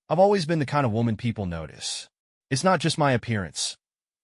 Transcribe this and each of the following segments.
I've always been the kind of woman people notice. It's not just my appearance,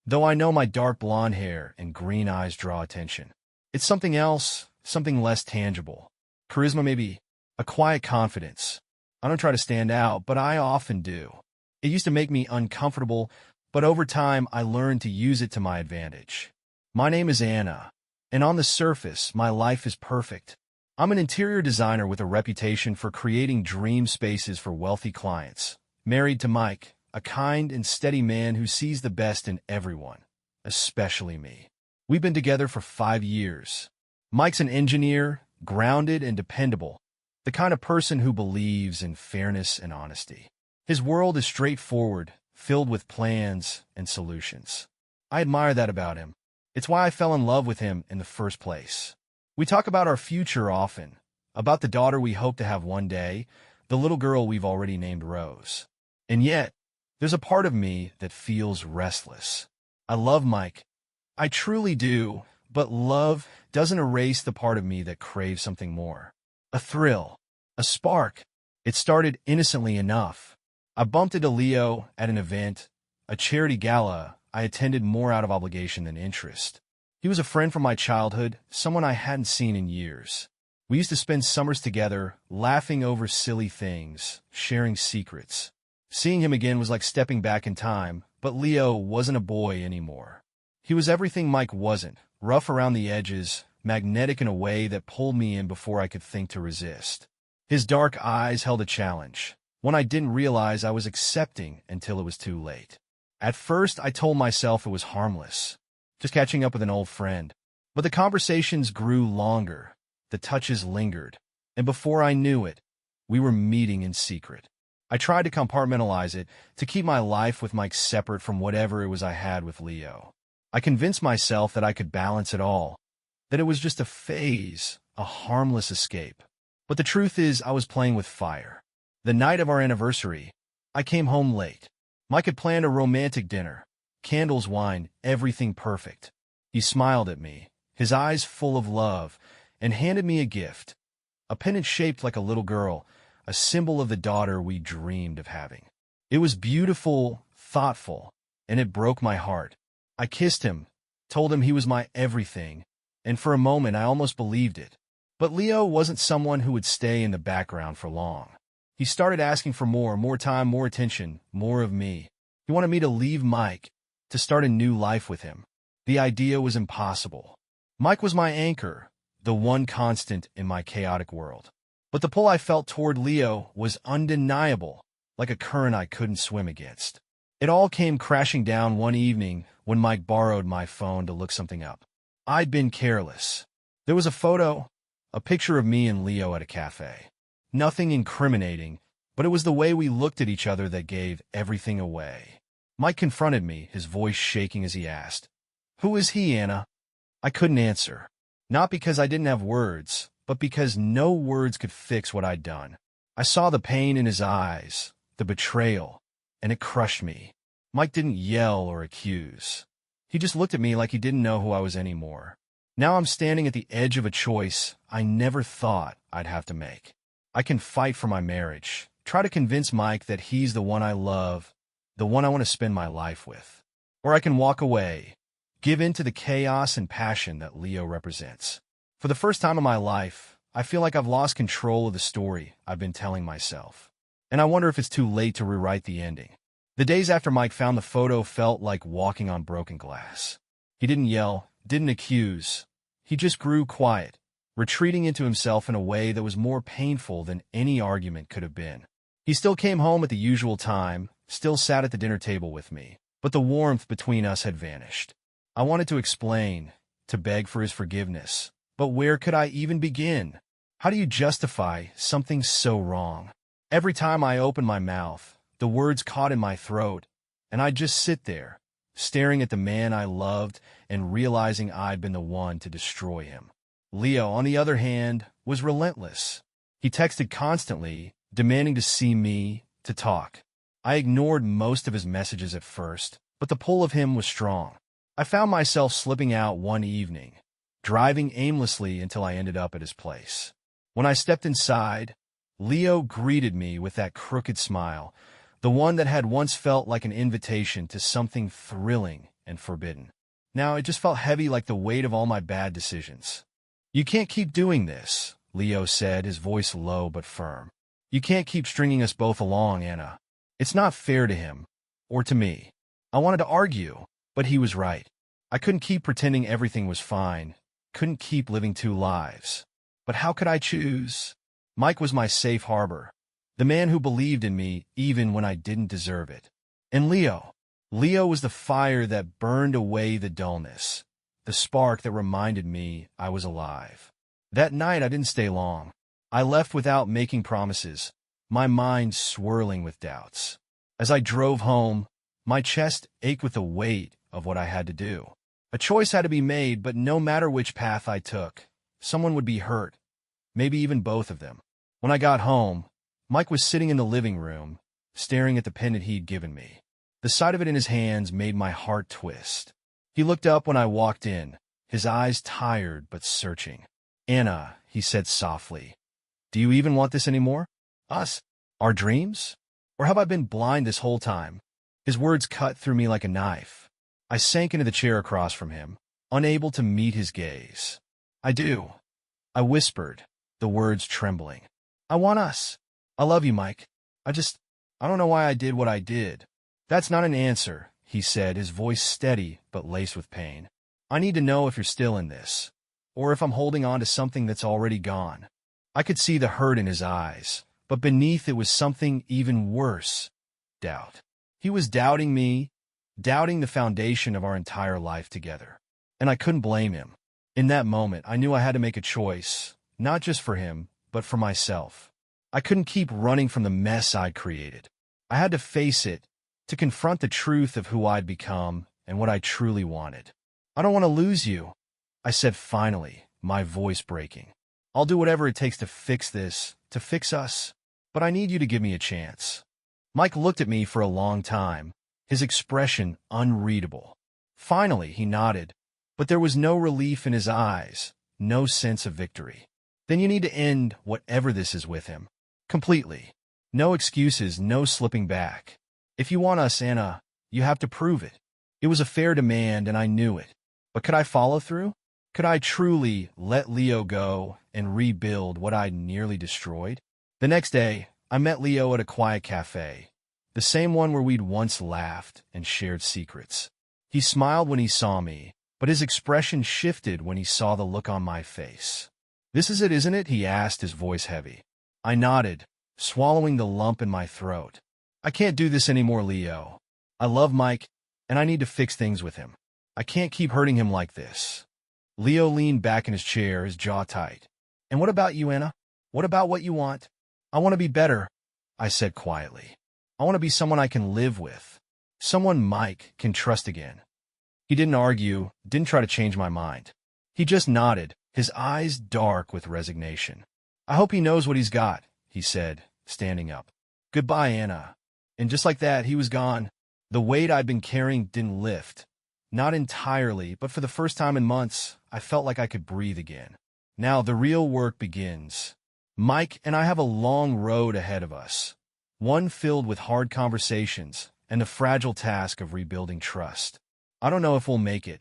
though I know my dark blonde hair and green eyes draw attention. It's something else, something less tangible. Charisma maybe, a quiet confidence. I don't try to stand out, but I often do. It used to make me uncomfortable, but over time I learned to use it to my advantage. My name is Anna, and on the surface, my life is perfect. I'm an interior designer with a reputation for creating dream spaces for wealthy clients. Married to Mike, a kind and steady man who sees the best in everyone, especially me. We've been together for 5 years. Mike's an engineer, grounded and dependable, the kind of person who believes in fairness and honesty. His world is straightforward, filled with plans and solutions. I admire that about him. It's why I fell in love with him in the first place. We talk about our future often, about the daughter we hope to have one day, the little girl we've already named Rose. And yet, there's a part of me that feels restless. I love Mike. I truly do, but love doesn't erase the part of me that craves something more. A thrill, a spark. It started innocently enough. I bumped into Leo at an event, a charity gala I attended more out of obligation than interest. He was a friend from my childhood, someone I hadn't seen in years. We used to spend summers together, laughing over silly things, sharing secrets. Seeing him again was like stepping back in time, but Leo wasn't a boy anymore. He was everything Mike wasn't, rough around the edges, magnetic in a way that pulled me in before I could think to resist. His dark eyes held a challenge, one I didn't realize I was accepting until it was too late. At first, I told myself it was harmless, just catching up with an old friend. But the conversations grew longer, the touches lingered, and before I knew it, we were meeting in secret. I tried to compartmentalize it, to keep my life with Mike separate from whatever it was I had with Leo. I convinced myself that I could balance it all, that it was just a phase, a harmless escape. But the truth is, I was playing with fire. The night of our anniversary, I came home late. Mike had planned a romantic dinner. Candles, wine, everything perfect. He smiled at me, his eyes full of love, and handed me a gift. A pendant shaped like a little girl, a symbol of the daughter we dreamed of having. It was beautiful, thoughtful, and it broke my heart. I kissed him, told him he was my everything, and for a moment I almost believed it. But Leo wasn't someone who would stay in the background for long. He started asking for more time, more attention, more of me. He wanted me to leave Mike, to start a new life with him. The idea was impossible. Mike was my anchor, the one constant in my chaotic world. But the pull I felt toward Leo was undeniable, like a current I couldn't swim against. It all came crashing down one evening when Mike borrowed my phone to look something up. I'd been careless. There was a photo, a picture of me and Leo at a cafe. Nothing incriminating, but it was the way we looked at each other that gave everything away. Mike confronted me, his voice shaking as he asked, "Who is he, Anna?" I couldn't answer. Not because I didn't have words, but because no words could fix what I'd done. I saw the pain in his eyes, the betrayal, and it crushed me. Mike didn't yell or accuse. He just looked at me like he didn't know who I was anymore. Now I'm standing at the edge of a choice I never thought I'd have to make. I can fight for my marriage, try to convince Mike that he's the one I love, the one I want to spend my life with. Or I can walk away, give in to the chaos and passion that Leo represents. For the first time in my life, I feel like I've lost control of the story I've been telling myself. And I wonder if it's too late to rewrite the ending. The days after Mike found the photo felt like walking on broken glass. He didn't yell, didn't accuse. He just grew quiet, retreating into himself in a way that was more painful than any argument could have been. He still came home at the usual time, still sat at the dinner table with me, but the warmth between us had vanished. I wanted to explain, to beg for his forgiveness, but where could I even begin? How do you justify something so wrong? Every time I opened my mouth, the words caught in my throat, and I'd just sit there, staring at the man I loved and realizing I'd been the one to destroy him. Leo, on the other hand, was relentless. He texted constantly, demanding to see me, to talk. I ignored most of his messages at first, but the pull of him was strong. I found myself slipping out one evening, driving aimlessly until I ended up at his place. When I stepped inside, Leo greeted me with that crooked smile, The one that had once felt like an invitation to something thrilling and forbidden. Now it just felt heavy, like the weight of all my bad decisions. "You can't keep doing this," Leo said, his voice low but firm. "You can't keep stringing us both along, Anna. It's not fair to him. Or to me." I wanted to argue, but he was right. I couldn't keep pretending everything was fine. Couldn't keep living two lives. But how could I choose? Mike was my safe harbor. The man who believed in me even when I didn't deserve it. And Leo. Leo was the fire that burned away the dullness. The spark that reminded me I was alive. That night I didn't stay long. I left without making promises, my mind swirling with doubts. As I drove home, my chest ached with the weight of what I had to do. A choice had to be made, but no matter which path I took, someone would be hurt, maybe even both of them. When I got home, Mike was sitting in the living room, staring at the pendant he'd given me. The sight of it in his hands made my heart twist. He looked up when I walked in, his eyes tired but searching. "Anna," he said softly, "do you even want this anymore? Us? Our dreams? Or have I been blind this whole time?" His words cut through me like a knife. I sank into the chair across from him, unable to meet his gaze. "I do," I whispered, the words trembling. "I want us. I love you, Mike. I don't know why I did what I did." "That's not an answer," he said, his voice steady but laced with pain. "I need to know if you're still in this, or if I'm holding on to something that's already gone." I could see the hurt in his eyes, but beneath it was something even worse. Doubt. He was doubting me, doubting the foundation of our entire life together. And I couldn't blame him. In that moment, I knew I had to make a choice, not just for him, but for myself. I couldn't keep running from the mess I'd created. I had to face it, to confront the truth of who I'd become and what I truly wanted. "I don't want to lose you," I said finally, my voice breaking. "I'll do whatever it takes to fix this, to fix us. But I need you to give me a chance." Mike looked at me for a long time, his expression unreadable. Finally, he nodded, but there was no relief in his eyes, no sense of victory. "Then you need to end whatever this is with him. Completely. No excuses, no slipping back. If you want us, Anna, you have to prove it." It was a fair demand, and I knew it. But could I follow through? Could I truly let Leo go and rebuild what I'd nearly destroyed? The next day, I met Leo at a quiet cafe, the same one where we'd once laughed and shared secrets. He smiled when he saw me, but his expression shifted when he saw the look on my face. "This is it, isn't it?" he asked, his voice heavy. I nodded, swallowing the lump in my throat. "I can't do this anymore, Leo. I love Mike, and I need to fix things with him. I can't keep hurting him like this." Leo leaned back in his chair, his jaw tight. "And what about you, Anna? What about what you want?" "I want to be better," I said quietly. "I want to be someone I can live with, someone Mike can trust again." He didn't argue, didn't try to change my mind. He just nodded, his eyes dark with resignation. "I hope he knows what he's got," he said, standing up. "Goodbye, Anna." And just like that, he was gone. The weight I'd been carrying didn't lift. Not entirely, but for the first time in months, I felt like I could breathe again. Now the real work begins. Mike and I have a long road ahead of us, one filled with hard conversations and the fragile task of rebuilding trust. I don't know if we'll make it,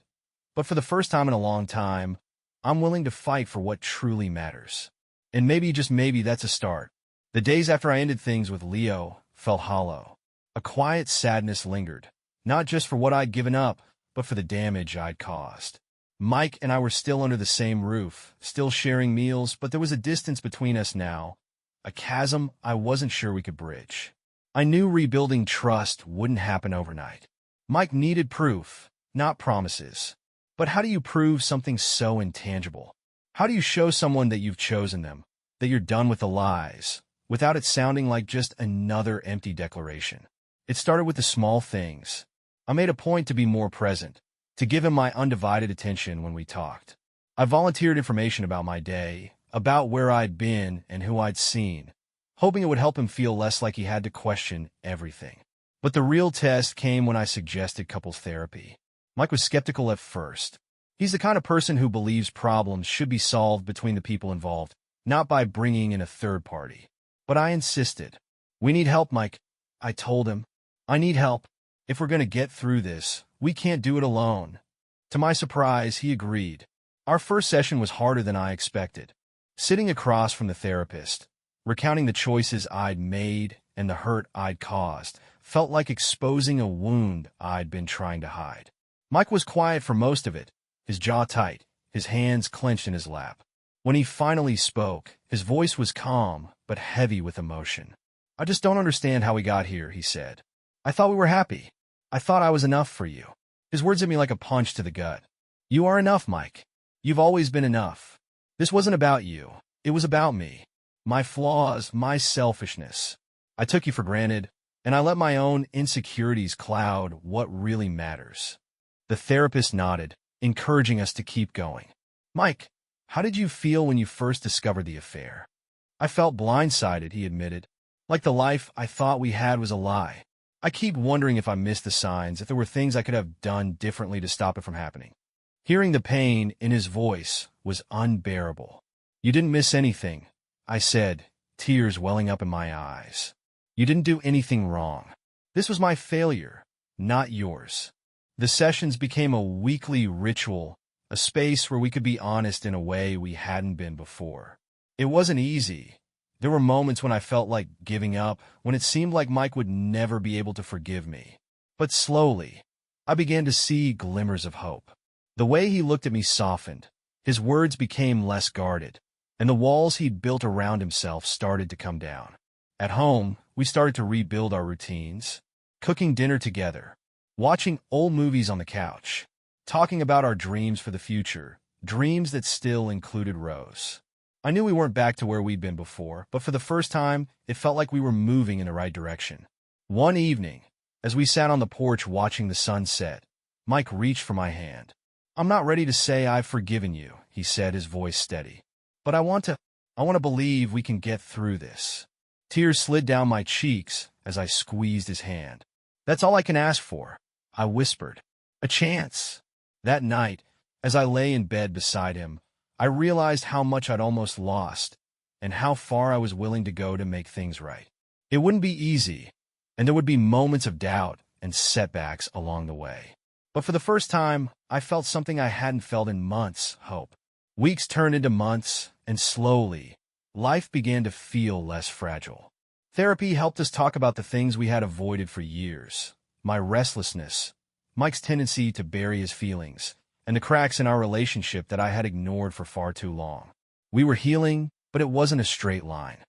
but for the first time in a long time, I'm willing to fight for what truly matters. And maybe, just maybe, that's a start. The days after I ended things with Leo felt hollow. A quiet sadness lingered, not just for what I'd given up, but for the damage I'd caused. Mike and I were still under the same roof, still sharing meals, but there was a distance between us now, a chasm I wasn't sure we could bridge. I knew rebuilding trust wouldn't happen overnight. Mike needed proof, not promises. But how do you prove something so intangible? How do you show someone that you've chosen them, that you're done with the lies, without it sounding like just another empty declaration? It started with the small things. I made a point to be more present, to give him my undivided attention when we talked. I volunteered information about my day, about where I'd been and who I'd seen, hoping it would help him feel less like he had to question everything. But the real test came when I suggested couples therapy. Mike was skeptical at first. He's the kind of person who believes problems should be solved between the people involved, not by bringing in a third party. But I insisted. "We need help, Mike. I told him. I need help. If we're going to get through this, we can't do it alone. To my surprise, he agreed. Our first session was harder than I expected. Sitting across from the therapist, recounting the choices I'd made and the hurt I'd caused, felt like exposing a wound I'd been trying to hide. Mike was quiet for most of it, his jaw tight, his hands clenched in his lap. When he finally spoke, his voice was calm but heavy with emotion. I just don't understand how we got here, he said. I thought we were happy. I thought I was enough for you. His words hit me like a punch to the gut. You are enough, Mike. You've always been enough. This wasn't about you. It was about me. My flaws, my selfishness. I took you for granted, and I let my own insecurities cloud what really matters. The therapist nodded, encouraging us to keep going. Mike, how did you feel when you first discovered the affair? I felt blindsided, he admitted. Like the life I thought we had was a lie. I keep wondering if I missed the signs, if there were things I could have done differently to stop it from happening. Hearing the pain in his voice was unbearable. You didn't miss anything, I said, tears welling up in my eyes. You didn't do anything wrong. This was my failure, not yours. The sessions became a weekly ritual, a space where we could be honest in a way we hadn't been before. It wasn't easy. There were moments when I felt like giving up, when it seemed like Mike would never be able to forgive me. But slowly, I began to see glimmers of hope. The way he looked at me softened, his words became less guarded, and the walls he'd built around himself started to come down. At home, we started to rebuild our routines, cooking dinner together, watching old movies on the couch, talking about our dreams for the future, dreams that still included Rose. I knew we weren't back to where we'd been before, but for the first time, it felt like we were moving in the right direction. One evening, as we sat on the porch watching the sun set, Mike reached for my hand. I'm not ready to say I've forgiven you, he said, his voice steady. But I want to believe we can get through this. Tears slid down my cheeks as I squeezed his hand. That's all I can ask for, I whispered. A chance. That night, as I lay in bed beside him, I realized how much I'd almost lost and how far I was willing to go to make things right. It wouldn't be easy, and there would be moments of doubt and setbacks along the way. But for the first time, I felt something I hadn't felt in months, hope. Weeks turned into months, and slowly, life began to feel less fragile. Therapy helped us talk about the things we had avoided for years. My restlessness, Mike's tendency to bury his feelings, and the cracks in our relationship that I had ignored for far too long. We were healing, but it wasn't a straight line.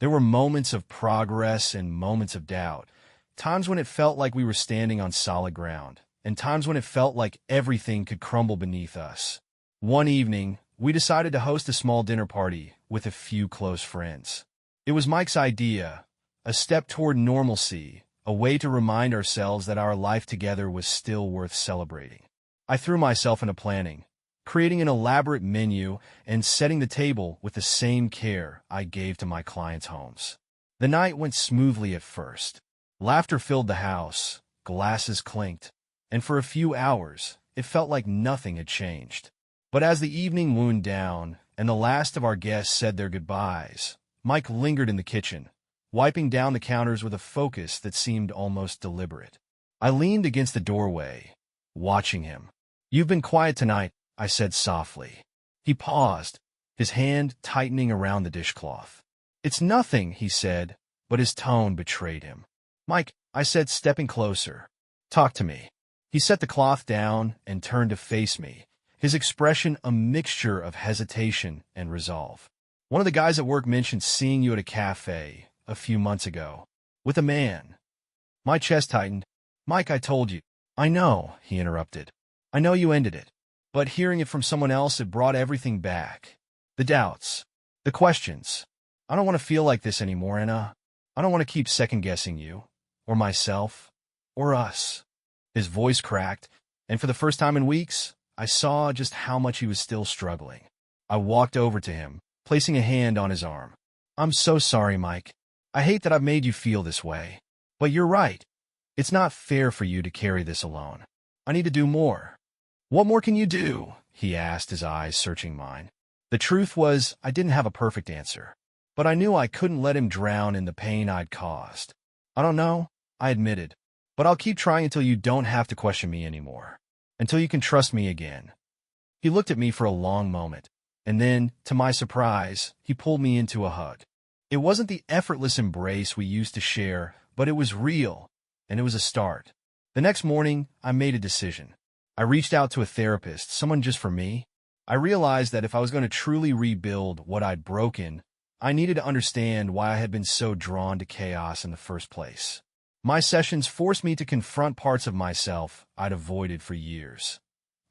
There were moments of progress and moments of doubt, times when it felt like we were standing on solid ground, and times when it felt like everything could crumble beneath us. One evening, we decided to host a small dinner party with a few close friends. It was Mike's idea, a step toward normalcy, a way to remind ourselves that our life together was still worth celebrating. I threw myself into planning, creating an elaborate menu and setting the table with the same care I gave to my clients' homes. The night went smoothly at first. Laughter filled the house, glasses clinked, and for a few hours, it felt like nothing had changed. But as the evening wound down and the last of our guests said their goodbyes, Mike lingered in the kitchen, wiping down the counters with a focus that seemed almost deliberate. I leaned against the doorway, watching him. You've been quiet tonight, I said softly. He paused, his hand tightening around the dishcloth. It's nothing, he said, but his tone betrayed him. Mike, I said, stepping closer. Talk to me. He set the cloth down and turned to face me, his expression a mixture of hesitation and resolve. One of the guys at work mentioned seeing you at a cafe a few months ago, with a man. My chest tightened. Mike, I told you. I know, he interrupted. I know you ended it. But hearing it from someone else, it brought everything back. The doubts. The questions. I don't want to feel like this anymore, Anna. I don't want to keep second-guessing you, or myself, or us. His voice cracked, and for the first time in weeks, I saw just how much he was still struggling. I walked over to him, placing a hand on his arm. I'm so sorry, Mike. I hate that I've made you feel this way. But you're right. It's not fair for you to carry this alone. I need to do more. What more can you do? He asked, his eyes searching mine. The truth was, I didn't have a perfect answer. But I knew I couldn't let him drown in the pain I'd caused. I don't know. I admitted. But I'll keep trying until you don't have to question me anymore. Until you can trust me again. He looked at me for a long moment, and then, to my surprise, he pulled me into a hug. It wasn't the effortless embrace we used to share, but it was real, and it was a start. The next morning, I made a decision. I reached out to a therapist, someone just for me. I realized that if I was going to truly rebuild what I'd broken, I needed to understand why I had been so drawn to chaos in the first place. My sessions forced me to confront parts of myself I'd avoided for years.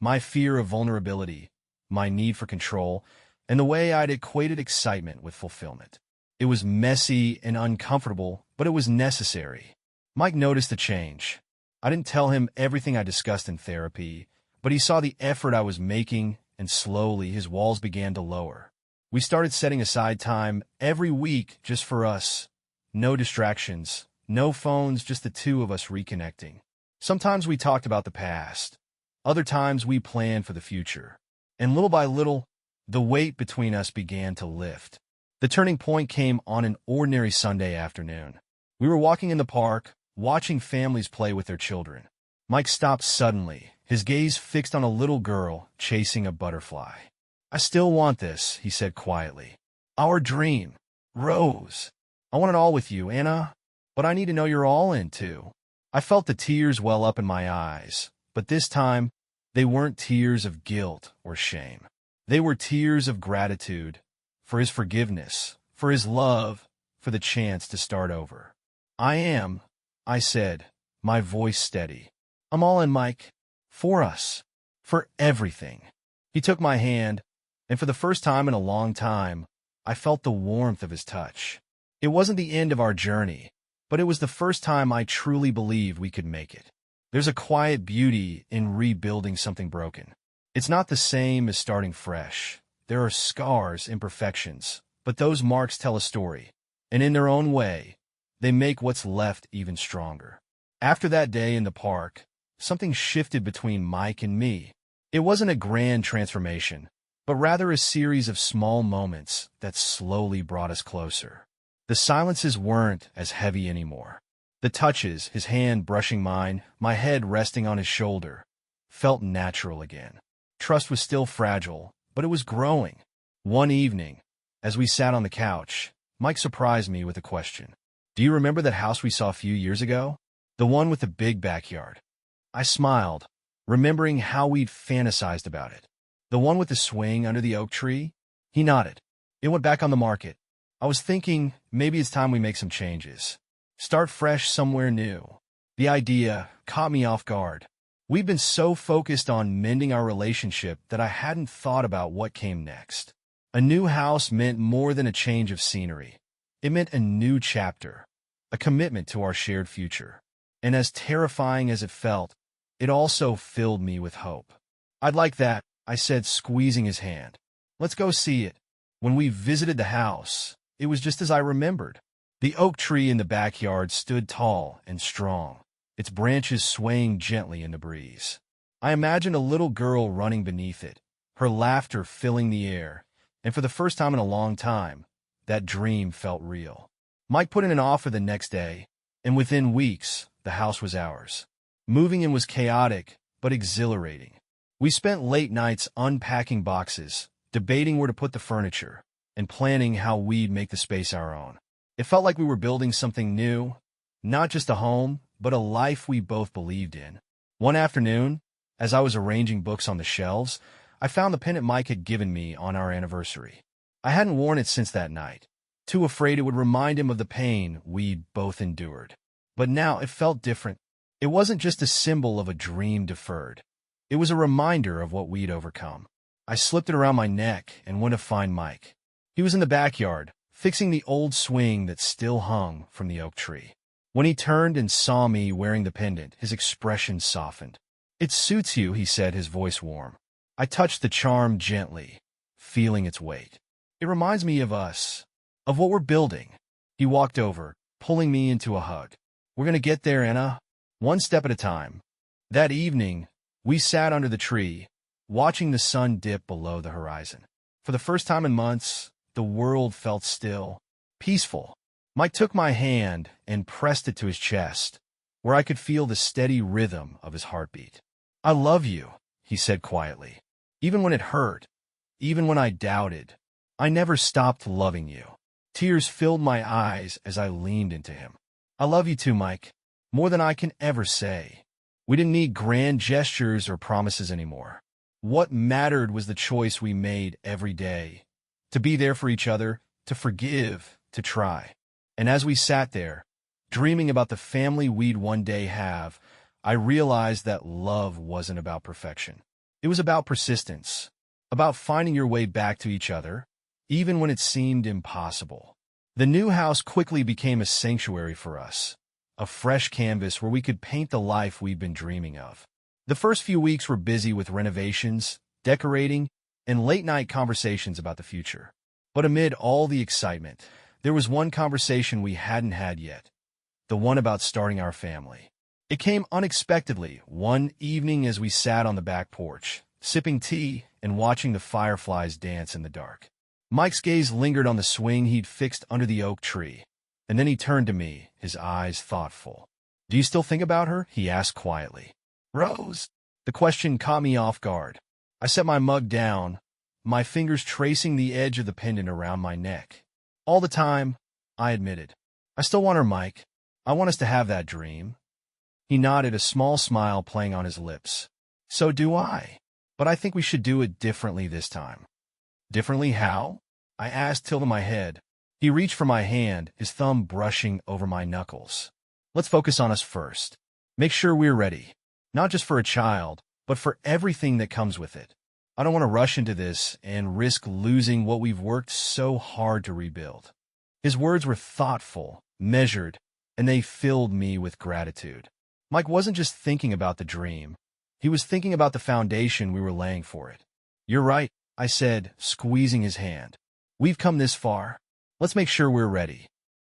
My fear of vulnerability, my need for control, and the way I'd equated excitement with fulfillment. It was messy and uncomfortable, but it was necessary. Mike noticed the change. I didn't tell him everything I discussed in therapy, but he saw the effort I was making, and slowly his walls began to lower. We started setting aside time every week just for us. No distractions, no phones, just the two of us reconnecting. Sometimes we talked about the past. Other times we planned for the future. And little by little, the weight between us began to lift. The turning point came on an ordinary Sunday afternoon. We were walking in the park, watching families play with their children. Mike stopped suddenly, his gaze fixed on a little girl chasing a butterfly. "I still want this," he said quietly. "Our dream. Rose. I want it all with you, Anna. But I need to know you're all in, too." I felt the tears well up in my eyes, but this time, they weren't tears of guilt or shame. They were tears of gratitude, for his forgiveness, for his love, for the chance to start over. "I am," I said, my voice steady. "I'm all in, Mike. For us. For everything." He took my hand, and for the first time in a long time, I felt the warmth of his touch. It wasn't the end of our journey, but it was the first time I truly believed we could make it. There's a quiet beauty in rebuilding something broken. It's not the same as starting fresh. There are scars, imperfections, but those marks tell a story, and in their own way, they make what's left even stronger. After that day in the park, something shifted between Mike and me. It wasn't a grand transformation, but rather a series of small moments that slowly brought us closer. The silences weren't as heavy anymore. The touches, his hand brushing mine, my head resting on his shoulder, felt natural again. Trust was still fragile, but it was growing. One evening, as we sat on the couch, Mike surprised me with a question. "Do you remember that house we saw a few years ago? The one with the big backyard?" I smiled, remembering how we'd fantasized about it. "The one with the swing under the oak tree?" He nodded. "It went back on the market. I was thinking maybe it's time we make some changes. Start fresh somewhere new." The idea caught me off guard. We'd been so focused on mending our relationship that I hadn't thought about what came next. A new house meant more than a change of scenery. It meant a new chapter, a commitment to our shared future. And as terrifying as it felt, it also filled me with hope. "I'd like that," I said, squeezing his hand. "Let's go see it." When we visited the house, it was just as I remembered. The oak tree in the backyard stood tall and strong, its branches swaying gently in the breeze. I imagined a little girl running beneath it, her laughter filling the air, and for the first time in a long time, that dream felt real. Mike put in an offer the next day, and within weeks, the house was ours. Moving in was chaotic, but exhilarating. We spent late nights unpacking boxes, debating where to put the furniture, and planning how we'd make the space our own. It felt like we were building something new, not just a home, but a life we both believed in. One afternoon, as I was arranging books on the shelves, I found the pendant Mike had given me on our anniversary. I hadn't worn it since that night, too afraid it would remind him of the pain we'd both endured. But now it felt different. It wasn't just a symbol of a dream deferred. It was a reminder of what we'd overcome. I slipped it around my neck and went to find Mike. He was in the backyard, fixing the old swing that still hung from the oak tree. When he turned and saw me wearing the pendant, his expression softened. "It suits you," he said, his voice warm. I touched the charm gently, feeling its weight. "It reminds me of us, of what we're building." He walked over, pulling me into a hug. "We're going to get there, Anna, one step at a time." That evening, we sat under the tree, watching the sun dip below the horizon. For the first time in months, the world felt still, peaceful. Mike took my hand and pressed it to his chest, where I could feel the steady rhythm of his heartbeat. "I love you," he said quietly. "Even when it hurt, even when I doubted, I never stopped loving you." Tears filled my eyes as I leaned into him. "I love you too, Mike, more than I can ever say." We didn't need grand gestures or promises anymore. What mattered was the choice we made every day, to be there for each other, to forgive, to try. And as we sat there, dreaming about the family we'd one day have, I realized that love wasn't about perfection. It was about persistence, about finding your way back to each other, even when it seemed impossible. The new house quickly became a sanctuary for us, a fresh canvas where we could paint the life we'd been dreaming of. The first few weeks were busy with renovations, decorating, and late-night conversations about the future. But amid all the excitement, there was one conversation we hadn't had yet, the one about starting our family. It came unexpectedly one evening as we sat on the back porch, sipping tea and watching the fireflies dance in the dark. Mike's gaze lingered on the swing he'd fixed under the oak tree, and then he turned to me, his eyes thoughtful. "Do you still think about her?" he asked quietly. "Rose?" The question caught me off guard. I set my mug down, my fingers tracing the edge of the pendant around my neck. "All the time," I admitted. "I still want her, Mike. I want us to have that dream." He nodded, a small smile playing on his lips. "So do I. But I think we should do it differently this time." "Differently how?" I asked, tilting my head. He reached for my hand, his thumb brushing over my knuckles. "Let's focus on us first. Make sure we're ready. Not just for a child, but for everything that comes with it. I don't want to rush into this and risk losing what we've worked so hard to rebuild." His words were thoughtful, measured, and they filled me with gratitude. Mike wasn't just thinking about the dream. He was thinking about the foundation we were laying for it. "You're right," I said, squeezing his hand. "We've come this far. Let's make sure we're ready."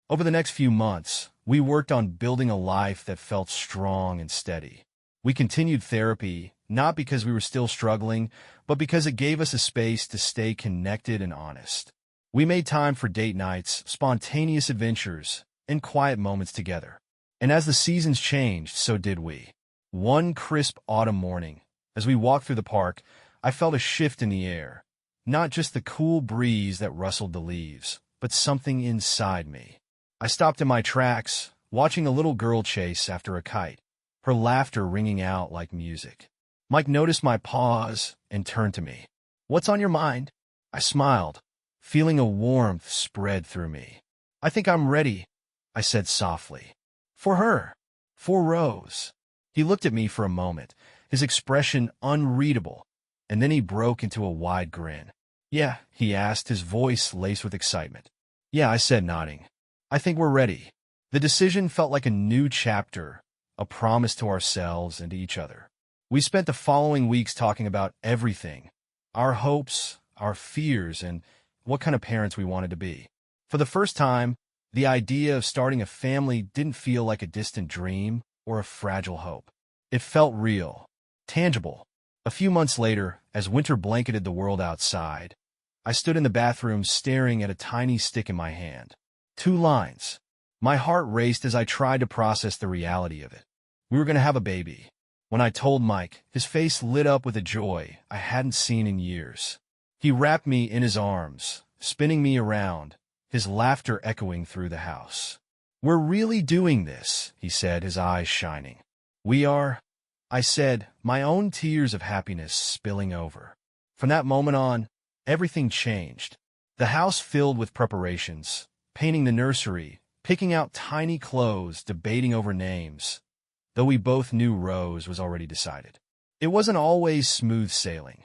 Over the next few months, we worked on building a life that felt strong and steady. We continued therapy, not because we were still struggling, but because it gave us a space to stay connected and honest. We made time for date nights, spontaneous adventures, and quiet moments together. And as the seasons changed, so did we. One crisp autumn morning, as we walked through the park, I felt a shift in the air. Not just the cool breeze that rustled the leaves, but something inside me. I stopped in my tracks, watching a little girl chase after a kite, her laughter ringing out like music. Mike noticed my pause and turned to me. "What's on your mind?" I smiled, feeling a warmth spread through me. "I think I'm ready," I said softly. "For her. For Rose." He looked at me for a moment, his expression unreadable, and then he broke into a wide grin. "Yeah," he asked, his voice laced with excitement. "Yeah," I said, nodding. "I think we're ready." The decision felt like a new chapter, a promise to ourselves and to each other. We spent the following weeks talking about everything, our hopes, our fears, and what kind of parents we wanted to be. For the first time, the idea of starting a family didn't feel like a distant dream or a fragile hope. It felt real, tangible. A few months later, as winter blanketed the world outside, I stood in the bathroom staring at a tiny stick in my hand. 2 lines. My heart raced as I tried to process the reality of it. We were going to have a baby. When I told Mike, his face lit up with a joy I hadn't seen in years. He wrapped me in his arms, spinning me around, his laughter echoing through the house. "We're really doing this," he said, his eyes shining. "We are," I said, my own tears of happiness spilling over. From that moment on, everything changed. The house filled with preparations, painting the nursery, picking out tiny clothes, debating over names, though we both knew Rose was already decided. It wasn't always smooth sailing.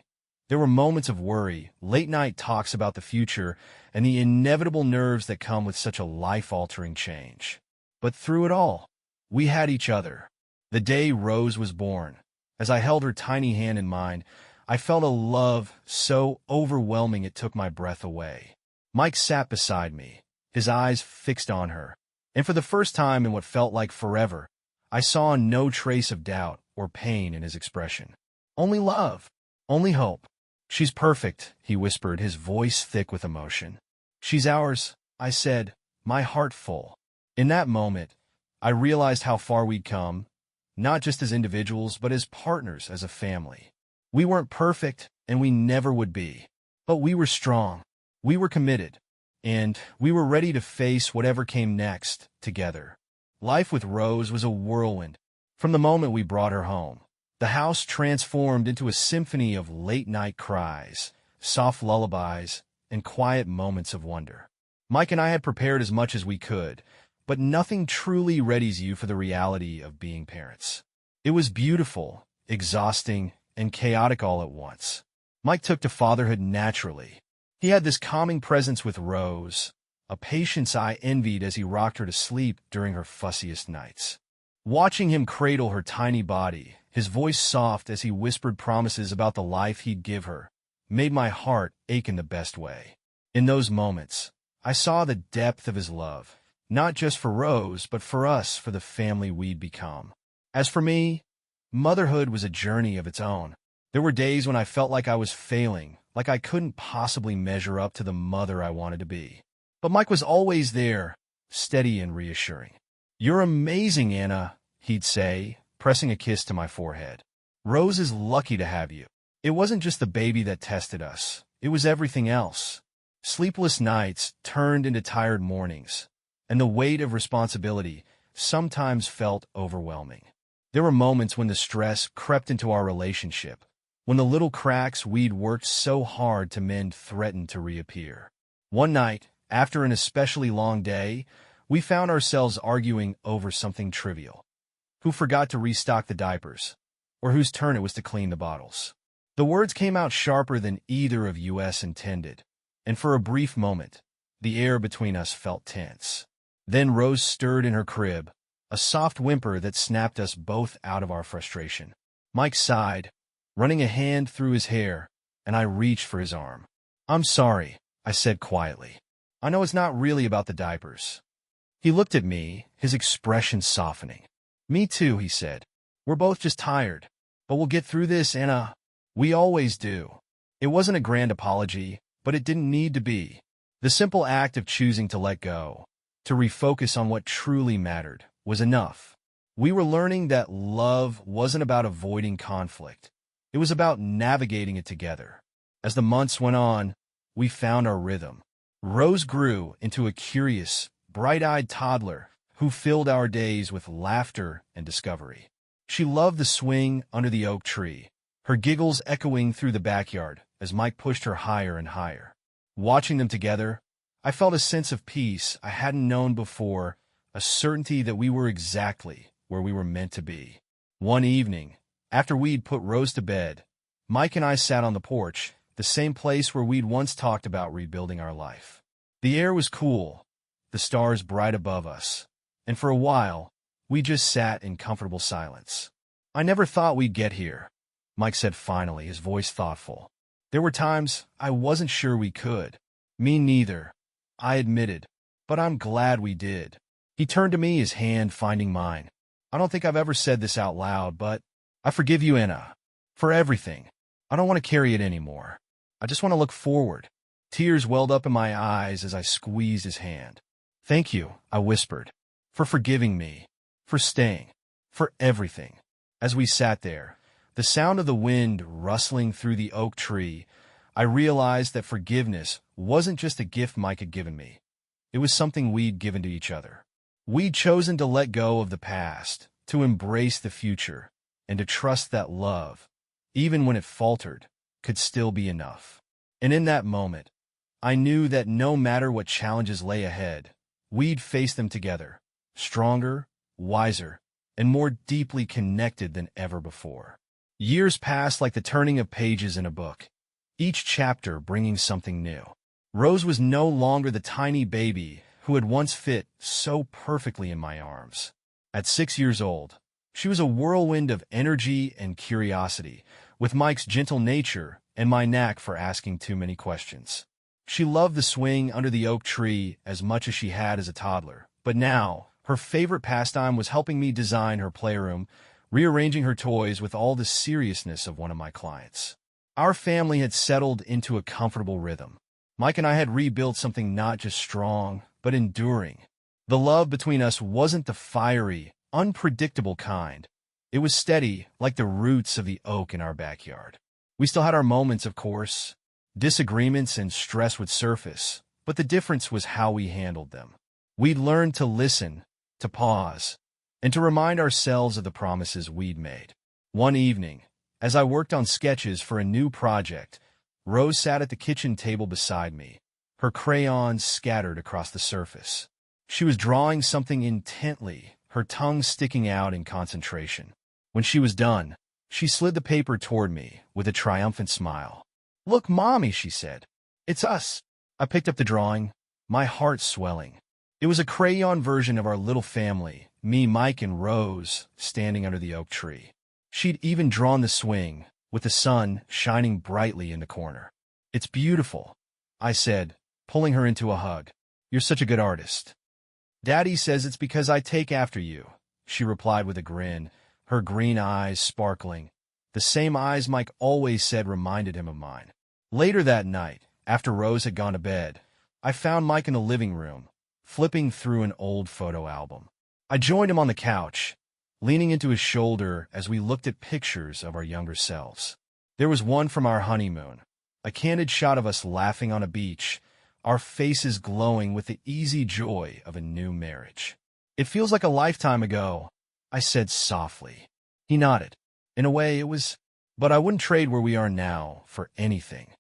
There were moments of worry, late-night talks about the future, and the inevitable nerves that come with such a life-altering change. But through it all, we had each other. The day Rose was born, as I held her tiny hand in mine, I felt a love so overwhelming it took my breath away. Mike sat beside me, his eyes fixed on her, and for the first time in what felt like forever, I saw no trace of doubt or pain in his expression. Only love, only hope. "She's perfect," he whispered, his voice thick with emotion. "She's ours," I said, my heart full. In that moment, I realized how far we'd come, not just as individuals, but as partners, as a family. We weren't perfect, and we never would be. But we were strong. We were committed. And we were ready to face whatever came next, together. Life with Rose was a whirlwind. From the moment we brought her home, the house transformed into a symphony of late-night cries, soft lullabies, and quiet moments of wonder. Mike and I had prepared as much as we could, but nothing truly readies you for the reality of being parents. It was beautiful, exhausting, and chaotic all at once. Mike took to fatherhood naturally. He had this calming presence with Rose, a patience I envied as he rocked her to sleep during her fussiest nights. Watching him cradle her tiny body, his voice soft as he whispered promises about the life he'd give her, made my heart ache in the best way. In those moments, I saw the depth of his love, not just for Rose, but for us, for the family we'd become. As for me, motherhood was a journey of its own. There were days when I felt like I was failing, like I couldn't possibly measure up to the mother I wanted to be. But Mike was always there, steady and reassuring. "You're amazing, Anna," he'd say, pressing a kiss to my forehead. "Rose is lucky to have you." It wasn't just the baby that tested us. It was everything else. Sleepless nights turned into tired mornings, and the weight of responsibility sometimes felt overwhelming. There were moments when the stress crept into our relationship, when the little cracks we'd worked so hard to mend threatened to reappear. One night, after an especially long day, we found ourselves arguing over something trivial. Who forgot to restock the diapers, or whose turn it was to clean the bottles? The words came out sharper than either of us intended, and for a brief moment, the air between us felt tense. Then Rose stirred in her crib, a soft whimper that snapped us both out of our frustration. Mike sighed, running a hand through his hair, and I reached for his arm. "I'm sorry," I said quietly. "I know it's not really about the diapers." He looked at me, his expression softening. "Me too," he said. "We're both just tired. But we'll get through this, Anna. We always do." It wasn't a grand apology, but it didn't need to be. The simple act of choosing to let go, to refocus on what truly mattered, was enough. We were learning that love wasn't about avoiding conflict. It was about navigating it together. As the months went on, we found our rhythm. Rose grew into a curious, bright-eyed toddler who filled our days with laughter and discovery. She loved the swing under the oak tree, her giggles echoing through the backyard as Mike pushed her higher and higher. Watching them together, I felt a sense of peace I hadn't known before, a certainty that we were exactly where we were meant to be. One evening, after we'd put Rose to bed, Mike and I sat on the porch, the same place where we'd once talked about rebuilding our life. The air was cool, the stars bright above us, and for a while, we just sat in comfortable silence. "I never thought we'd get here," Mike said finally, his voice thoughtful. "There were times I wasn't sure we could." "Me neither," I admitted, "but I'm glad we did." He turned to me, his hand finding mine. "I don't think I've ever said this out loud, but I forgive you, Anna, for everything. I don't want to carry it anymore. I just want to look forward." Tears welled up in my eyes as I squeezed his hand. "Thank you," I whispered, "for forgiving me, for staying, for everything." As we sat there, the sound of the wind rustling through the oak tree, I realized that forgiveness wasn't just a gift Mike had given me. It was something we'd given to each other. We'd chosen to let go of the past, to embrace the future, and to trust that love, even when it faltered, could still be enough. And in that moment, I knew that no matter what challenges lay ahead, we'd face them together, stronger, wiser, and more deeply connected than ever before. Years passed like the turning of pages in a book, each chapter bringing something new. Rose was no longer the tiny baby who had once fit so perfectly in my arms. At 6 years old, she was a whirlwind of energy and curiosity, with Mike's gentle nature and my knack for asking too many questions. She loved the swing under the oak tree as much as she had as a toddler, but now her favorite pastime was helping me design her playroom, rearranging her toys with all the seriousness of one of my clients. Our family had settled into a comfortable rhythm. Mike and I had rebuilt something not just strong, but enduring. The love between us wasn't the fiery, unpredictable kind. It was steady, like the roots of the oak in our backyard. We still had our moments, of course. Disagreements and stress would surface, but the difference was how we handled them. We'd learned to listen, to pause, and to remind ourselves of the promises we'd made. One evening, as I worked on sketches for a new project, Rose sat at the kitchen table beside me, her crayons scattered across the surface. She was drawing something intently, her tongue sticking out in concentration. When she was done, she slid the paper toward me with a triumphant smile. "Look, Mommy," she said. "It's us." I picked up the drawing, my heart swelling. It was a crayon version of our little family, me, Mike, and Rose, standing under the oak tree. She'd even drawn the swing, with the sun shining brightly in the corner. "It's beautiful," I said, pulling her into a hug. "You're such a good artist." "Daddy says it's because I take after you," she replied with a grin, her green eyes sparkling. The same eyes Mike always said reminded him of mine. Later that night, after Rose had gone to bed, I found Mike in the living room, flipping through an old photo album. I joined him on the couch, leaning into his shoulder as we looked at pictures of our younger selves. There was one from our honeymoon, a candid shot of us laughing on a beach, our faces glowing with the easy joy of a new marriage. "It feels like a lifetime ago," I said softly. He nodded. "In a way, it was, but I wouldn't trade where we are now for anything."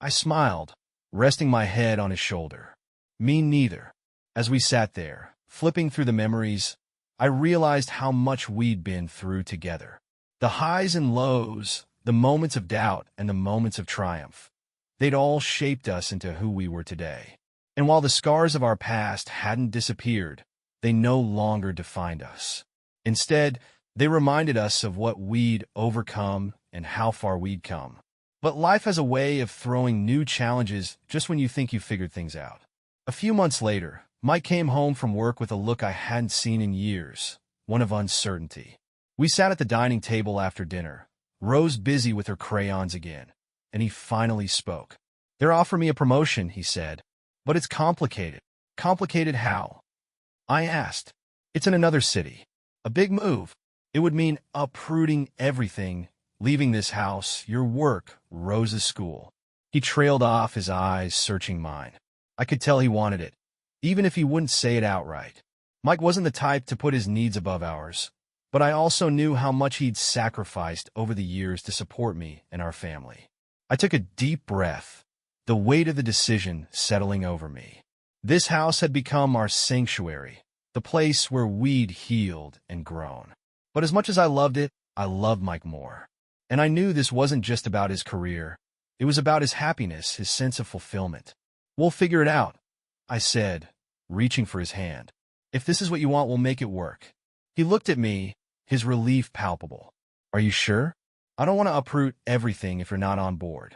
I smiled, resting my head on his shoulder. "Me neither." As we sat there, flipping through the memories, I realized how much we'd been through together. The highs and lows, the moments of doubt and the moments of triumph. They'd all shaped us into who we were today. And while the scars of our past hadn't disappeared, they no longer defined us. Instead, they reminded us of what we'd overcome and how far we'd come. But life has a way of throwing new challenges just when you think you've figured things out. A few months later, Mike came home from work with a look I hadn't seen in years, one of uncertainty. We sat at the dining table after dinner, Rose busy with her crayons again, and he finally spoke. "They're offering me a promotion," he said, "but it's complicated." "Complicated how?" I asked. "It's in another city. A big move. It would mean uprooting everything, leaving this house, your work, Rose's school." He trailed off, his eyes searching mine. I could tell he wanted it, even if he wouldn't say it outright. Mike wasn't the type to put his needs above ours, but I also knew how much he'd sacrificed over the years to support me and our family. I took a deep breath, the weight of the decision settling over me. This house had become our sanctuary, the place where we'd healed and grown. But as much as I loved it, I loved Mike more. And I knew this wasn't just about his career. It was about his happiness, his sense of fulfillment. "We'll figure it out," I said, reaching for his hand. "If this is what you want, we'll make it work." He looked at me, his relief palpable. "Are you sure? I don't want to uproot everything if you're not on board."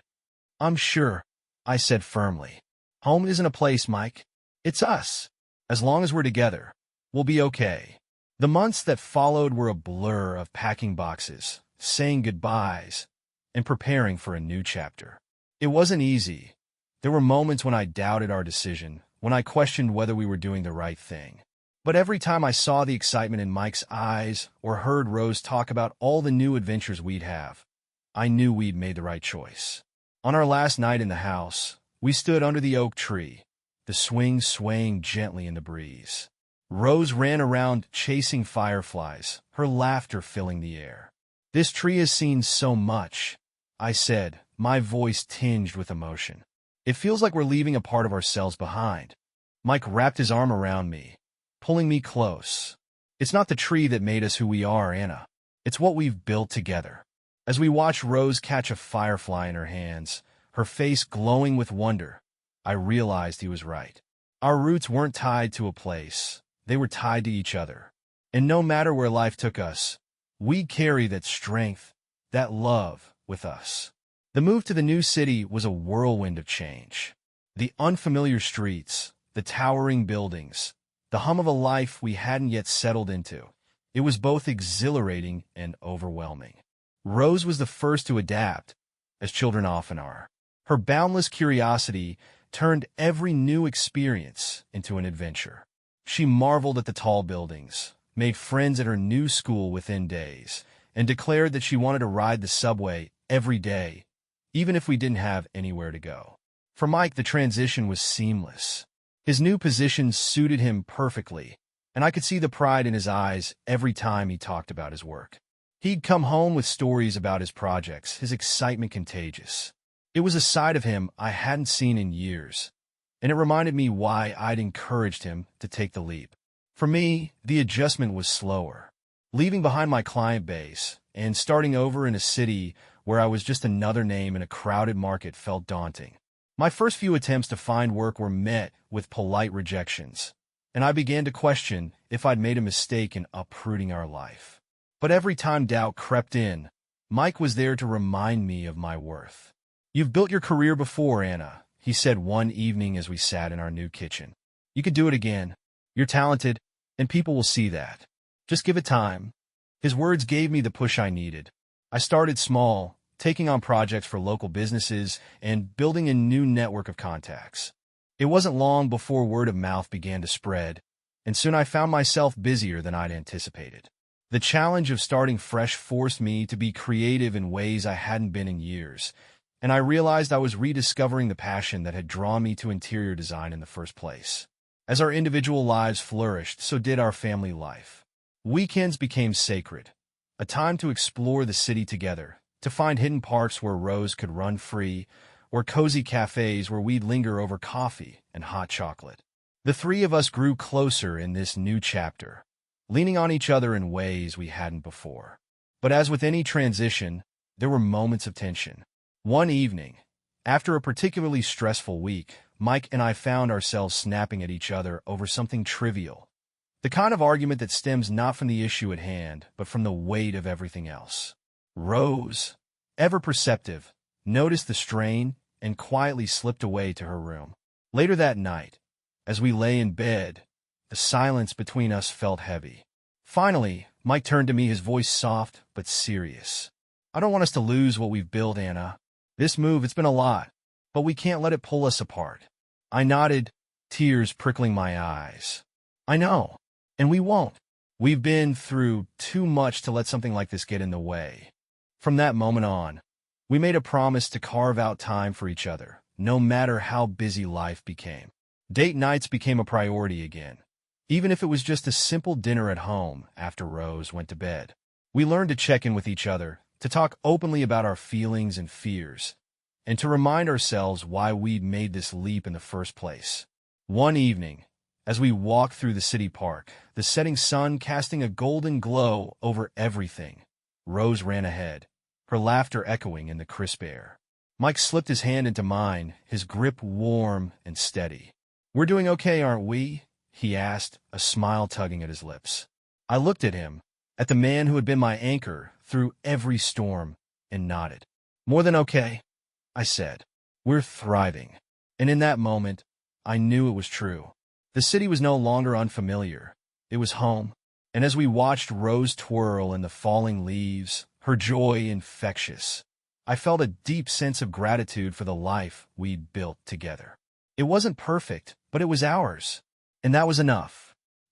"I'm sure," I said firmly. "Home isn't a place, Mike. It's us. As long as we're together, we'll be okay." The months that followed were a blur of packing boxes, saying goodbyes, and preparing for a new chapter. It wasn't easy. There were moments when I doubted our decision, when I questioned whether we were doing the right thing. But every time I saw the excitement in Mike's eyes or heard Rose talk about all the new adventures we'd have, I knew we'd made the right choice. On our last night in the house, we stood under the oak tree, the swing swaying gently in the breeze. Rose ran around chasing fireflies, her laughter filling the air. "This tree has seen so much," I said, my voice tinged with emotion. "It feels like we're leaving a part of ourselves behind." Mike wrapped his arm around me, pulling me close. "It's not the tree that made us who we are, Anna. It's what we've built together." As we watched Rose catch a firefly in her hands, her face glowing with wonder, I realized he was right. Our roots weren't tied to a place. They were tied to each other. And no matter where life took us, we carry that strength, that love with us. The move to the new city was a whirlwind of change. The unfamiliar streets, the towering buildings, the hum of a life we hadn't yet settled into. It was both exhilarating and overwhelming. Rose was the first to adapt, as children often are. Her boundless curiosity turned every new experience into an adventure. She marveled at the tall buildings, made friends at her new school within days, and declared that she wanted to ride the subway every day, even if we didn't have anywhere to go. For Mike, the transition was seamless. His new position suited him perfectly, and I could see the pride in his eyes every time he talked about his work. He'd come home with stories about his projects, his excitement contagious. It was a side of him I hadn't seen in years, and it reminded me why I'd encouraged him to take the leap. For me, the adjustment was slower. Leaving behind my client base and starting over in a city where I was just another name in a crowded market felt daunting. My first few attempts to find work were met with polite rejections, and I began to question if I'd made a mistake in uprooting our life. But every time doubt crept in, Mike was there to remind me of my worth. "You've built your career before, Anna," he said one evening as we sat in our new kitchen. "You could do it again. You're talented, and people will see that. Just give it time." His words gave me the push I needed. I started small, taking on projects for local businesses and building a new network of contacts. It wasn't long before word of mouth began to spread, and soon I found myself busier than I'd anticipated. The challenge of starting fresh forced me to be creative in ways I hadn't been in years, and I realized I was rediscovering the passion that had drawn me to interior design in the first place. As our individual lives flourished, so did our family life. Weekends became sacred, a time to explore the city together, to find hidden parks where Rose could run free, or cozy cafes where we'd linger over coffee and hot chocolate. The three of us grew closer in this new chapter, leaning on each other in ways we hadn't before. But as with any transition, there were moments of tension. One evening, after a particularly stressful week, Mike and I found ourselves snapping at each other over something trivial. The kind of argument that stems not from the issue at hand, but from the weight of everything else. Rose, ever perceptive, noticed the strain and quietly slipped away to her room. Later that night, as we lay in bed, the silence between us felt heavy. Finally, Mike turned to me, his voice soft but serious. "I don't want us to lose what we've built, Anna. This move, it's been a lot, but we can't let it pull us apart." I nodded, tears prickling my eyes. "I know, and we won't. We've been through too much to let something like this get in the way." From that moment on, we made a promise to carve out time for each other, no matter how busy life became. Date nights became a priority again, even if it was just a simple dinner at home after Rose went to bed. We learned to check in with each other, to talk openly about our feelings and fears, and to remind ourselves why we'd made this leap in the first place. One evening, as we walked through the city park, the setting sun casting a golden glow over everything, Rose ran ahead, her laughter echoing in the crisp air. Mike slipped his hand into mine, his grip warm and steady. "We're doing okay, aren't we?" he asked, a smile tugging at his lips. I looked at him, at the man who had been my anchor through every storm, and nodded. "More than okay," I said. "We're thriving." And in that moment, I knew it was true. The city was no longer unfamiliar. It was home. And as we watched Rose twirl in the falling leaves, her joy infectious, I felt a deep sense of gratitude for the life we'd built together. It wasn't perfect, but it was ours. And that was enough.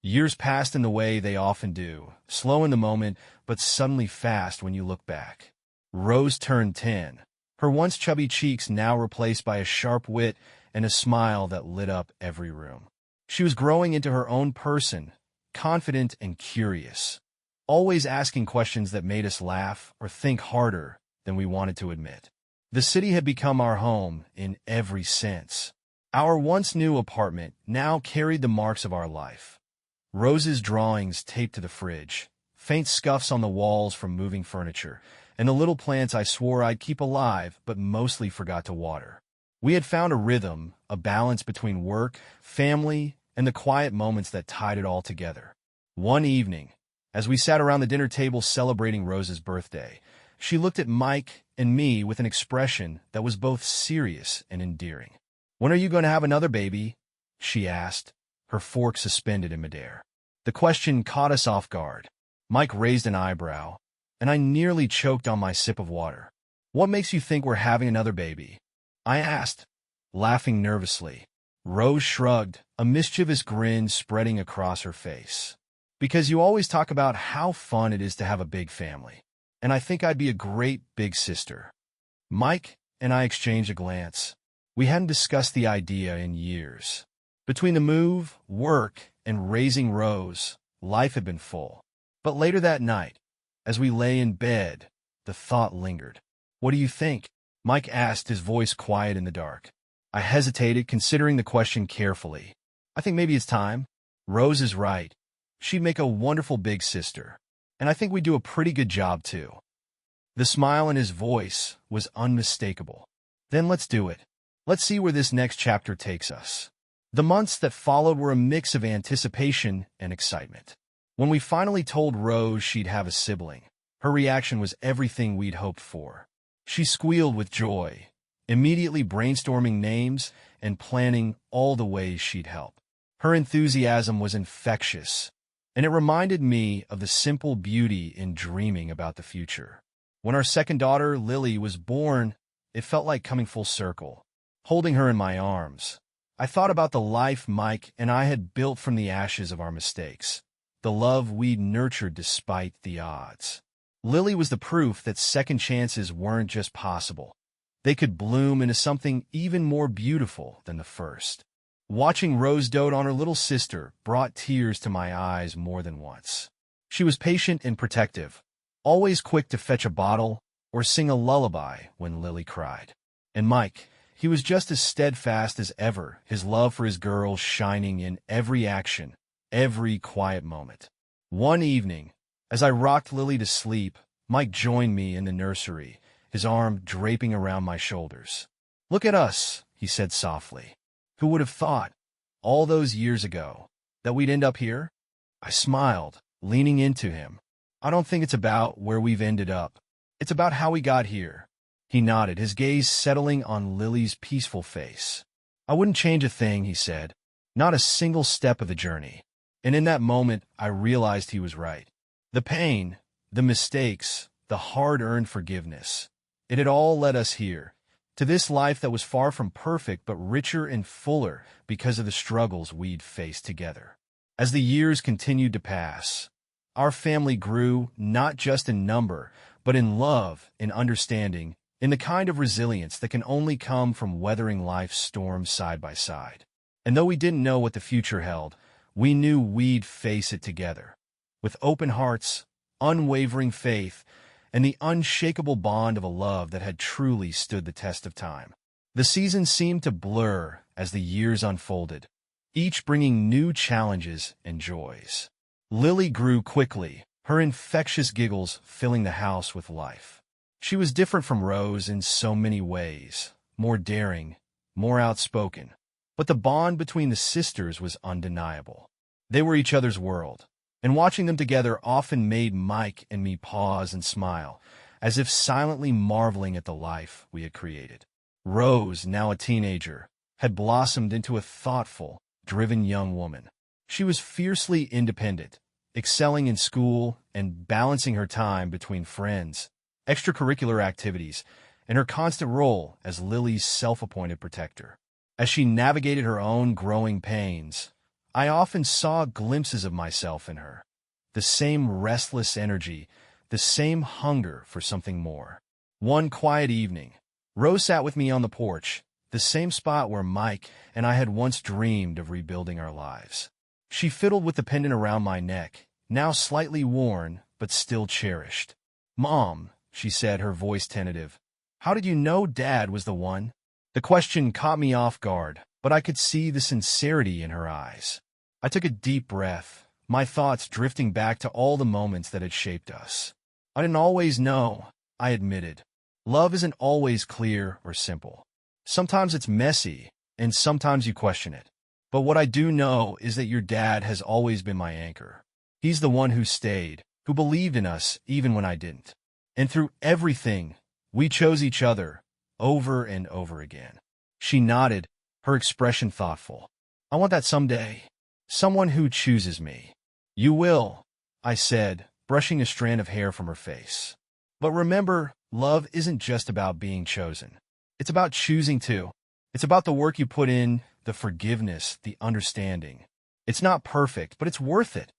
Years passed in the way they often do, slow in the moment, but suddenly fast when you look back. Rose turned 10, her once chubby cheeks now replaced by a sharp wit and a smile that lit up every room. She was growing into her own person, confident and curious, always asking questions that made us laugh or think harder than we wanted to admit. The city had become our home in every sense. Our once new apartment now carried the marks of our life. Rose's drawings taped to the fridge, faint scuffs on the walls from moving furniture, and the little plants I swore I'd keep alive but mostly forgot to water. We had found a rhythm, a balance between work, family, and the quiet moments that tied it all together. One evening, as we sat around the dinner table celebrating Rose's birthday, she looked at Mike and me with an expression that was both serious and endearing. "When are you going to have another baby?" she asked, her fork suspended in midair. The question caught us off guard. Mike raised an eyebrow, and I nearly choked on my sip of water. "What makes you think we're having another baby?" I asked, laughing nervously. Rose shrugged, a mischievous grin spreading across her face. "Because you always talk about how fun it is to have a big family. And I think I'd be a great big sister." Mike and I exchanged a glance. We hadn't discussed the idea in years. Between the move, work, and raising Rose, life had been full. But later that night, as we lay in bed, the thought lingered. "What do you think?" Mike asked, his voice quiet in the dark. I hesitated, considering the question carefully. "I think maybe it's time. Rose is right. She'd make a wonderful big sister. And I think we'd do a pretty good job, too." The smile in his voice was unmistakable. "Then let's do it. Let's see where this next chapter takes us." The months that followed were a mix of anticipation and excitement. When we finally told Rose she'd have a sibling, her reaction was everything we'd hoped for. She squealed with joy, immediately brainstorming names and planning all the ways she'd help. Her enthusiasm was infectious, and it reminded me of the simple beauty in dreaming about the future. When our second daughter, Lily, was born, it felt like coming full circle. Holding her in my arms, I thought about the life Mike and I had built from the ashes of our mistakes, the love we'd nurtured despite the odds. Lily was the proof that second chances weren't just possible. They could bloom into something even more beautiful than the first. Watching Rose dote on her little sister brought tears to my eyes more than once. She was patient and protective, always quick to fetch a bottle or sing a lullaby when Lily cried. And Mike, he was just as steadfast as ever, his love for his girl shining in every action, every quiet moment. One evening, as I rocked Lily to sleep, Mike joined me in the nursery, his arm draping around my shoulders. "Look at us," he said softly. "Who would have thought, all those years ago, that we'd end up here?" I smiled, leaning into him. "I don't think it's about where we've ended up. It's about how we got here." He nodded, his gaze settling on Lily's peaceful face. "I wouldn't change a thing," he said. "Not a single step of the journey." And in that moment, I realized he was right. The pain, the mistakes, the hard-earned forgiveness, it had all led us here, to this life that was far from perfect but richer and fuller because of the struggles we'd faced together. As the years continued to pass, our family grew not just in number, but in love, in understanding, in the kind of resilience that can only come from weathering life's storms side by side. And though we didn't know what the future held, we knew we'd face it together, with open hearts, unwavering faith, and the unshakable bond of a love that had truly stood the test of time. The seasons seemed to blur as the years unfolded, each bringing new challenges and joys. Lily grew quickly, her infectious giggles filling the house with life. She was different from Rose in so many ways, more daring, more outspoken. But the bond between the sisters was undeniable. They were each other's world, and watching them together often made Mike and me pause and smile, as if silently marveling at the life we had created. Rose, now a teenager, had blossomed into a thoughtful, driven young woman. She was fiercely independent, excelling in school and balancing her time between friends, extracurricular activities, and her constant role as Lily's self-appointed protector. As she navigated her own growing pains, I often saw glimpses of myself in her. The same restless energy, the same hunger for something more. One quiet evening, Rose sat with me on the porch, the same spot where Mike and I had once dreamed of rebuilding our lives. She fiddled with the pendant around my neck, now slightly worn, but still cherished. "Mom," she said, her voice tentative, "how did you know Dad was the one?" The question caught me off guard, but I could see the sincerity in her eyes. I took a deep breath, my thoughts drifting back to all the moments that had shaped us. "I didn't always know," I admitted. "Love isn't always clear or simple. Sometimes it's messy, and sometimes you question it. But what I do know is that your dad has always been my anchor. He's the one who stayed, who believed in us even when I didn't. And through everything, we chose each other, over and over again." She nodded, her expression thoughtful. "I want that someday. Someone who chooses me." "You will," I said, brushing a strand of hair from her face. "But remember, love isn't just about being chosen. It's about choosing too. It's about the work you put in, the forgiveness, the understanding. It's not perfect, but it's worth it.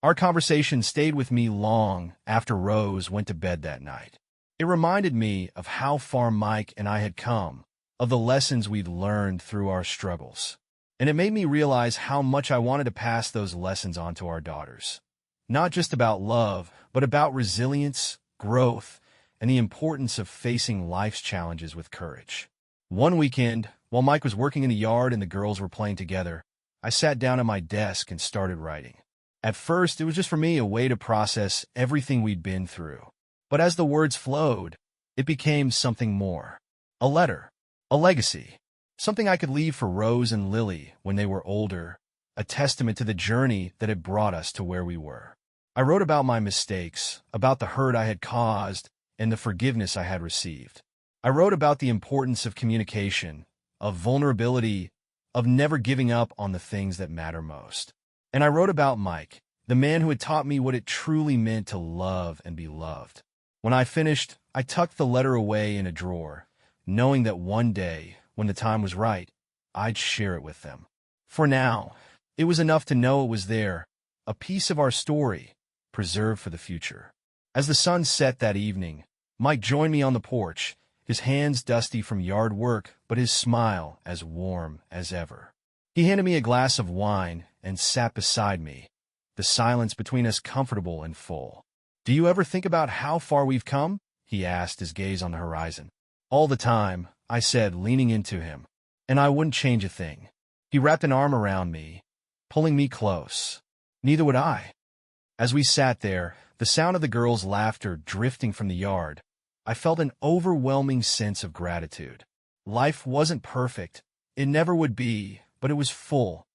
Our conversation stayed with me long after Rose went to bed that night. It reminded me of how far Mike and I had come, of the lessons we'd learned through our struggles. And it made me realize how much I wanted to pass those lessons on to our daughters. Not just about love, but about resilience, growth, and the importance of facing life's challenges with courage. One weekend, while Mike was working in the yard and the girls were playing together, I sat down at my desk and started writing. At first, it was just for me a way to process everything we'd been through. But as the words flowed, it became something more. A letter. A legacy. Something I could leave for Rose and Lily when they were older. A testament to the journey that had brought us to where we were. I wrote about my mistakes, about the hurt I had caused, and the forgiveness I had received. I wrote about the importance of communication, of vulnerability, of never giving up on the things that matter most. And I wrote about Mike, the man who had taught me what it truly meant to love and be loved. When I finished, I tucked the letter away in a drawer, knowing that one day, when the time was right, I'd share it with them. For now, it was enough to know it was there, a piece of our story, preserved for the future. As the sun set that evening, Mike joined me on the porch, his hands dusty from yard work, but his smile as warm as ever. He handed me a glass of wine and sat beside me, the silence between us comfortable and full. "Do you ever think about how far we've come?" he asked, his gaze on the horizon. "All the time," I said, leaning into him, "and I wouldn't change a thing." He wrapped an arm around me, pulling me close. "Neither would I." As we sat there, the sound of the girls' laughter drifting from the yard, I felt an overwhelming sense of gratitude. Life wasn't perfect. It never would be, but it was full